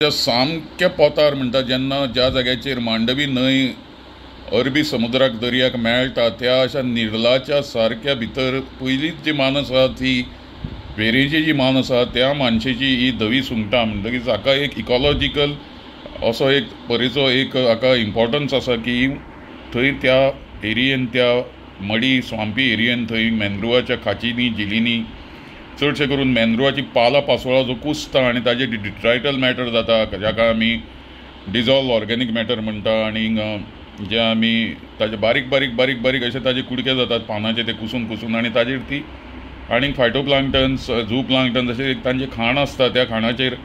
त्या सामक्या पोतार म्हणटा जेन्ना ज्या जाग्याचेर मांडवी न्हंय अरबी समुद्राक दर्याक मेळटा त्या अशा निर्लाच्या सारक्या भितर पयलींच जी मान आसा ती वेरेंची जी मान आसा त्या मानशेची ही धवी सुंगटां म्हणटकीच हाका एक इकॉलॉजिकल असो एक बरेचो एक हाका इम्पॉर्टन्स आसा की थंय त्या एरियेन त्या मडी स्वांपी एरियेन थंय मॅनग्रोवाच्या खांचींनी झिलींनी चडशे करून मॅनग्रोवाची पालां पासोळा जो कुसता आनी ताजे डिट्रायटल मॅटर जाता जाका आमी डिजॉल्व ऑर्गेनीक मॅटर म्हणटा आनी जे आमी ताजे बारीक बारीक बारीक बारीक अशे ताजे कुडके जातात पानाचे ते कुसून कुसून आनी ताजेर ती आनी फायटोप्लांक्टन्स झू प्लांक्टन्स अशें एक तांचें खाण आसता त्या खाणाचेर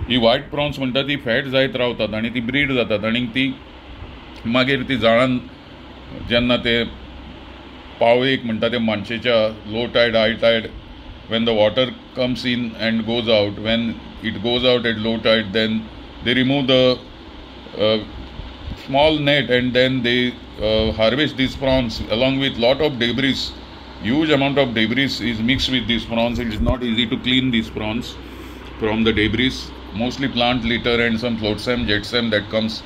ही व्हायट प्रॉन्स म्हणटा ती फॅट जायत रावतात आनी ती ब्रीड जातात आनी ती मागीर ती जाळान जेन्ना ते पावयेक म्हणटा ते मानशेच्या low tide high tide when the water comes in and goes out, when it goes out at low tide, then they remove the small net and then they harvest these prawns along with lot of debris. Huge amount of debris is mixed with these prawns. It is not easy to clean these prawns from the debris, mostly plant litter and some flotsam jetsam that comes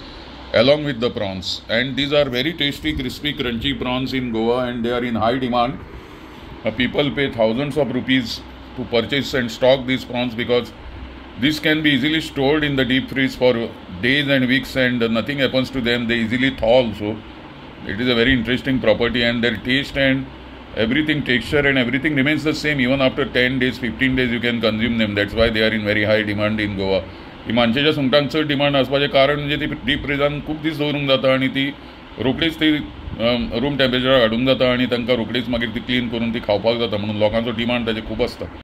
along with the prawns. And these are very tasty, crispy, crunchy prawns in Goa, and they are in high demand. People pay thousands of rupees to purchase and stock these prawns because this can be easily stored in the deep freeze for days and weeks and nothing happens to them. They easily thaw also. It is a very interesting property, and their taste and everything, texture and everything remains the same even after 10 days, 15 days you can consume them. That's why they are in very high demand in Goa. ही मानशेच्या सुंगटांक चड demand आसपाचें कारण म्हणजे ती deep फ्रीजान खूब दीस दवरूंक जाता आनी ती रोखडीच ती रूम टेम्परेचरार हाडूंक जाता आनी तांकां रोखडीच मागीर ती क्लीन करून ती खावपाक जाता म्हणून लोकांचो डिमांड ताजे खूब आसता.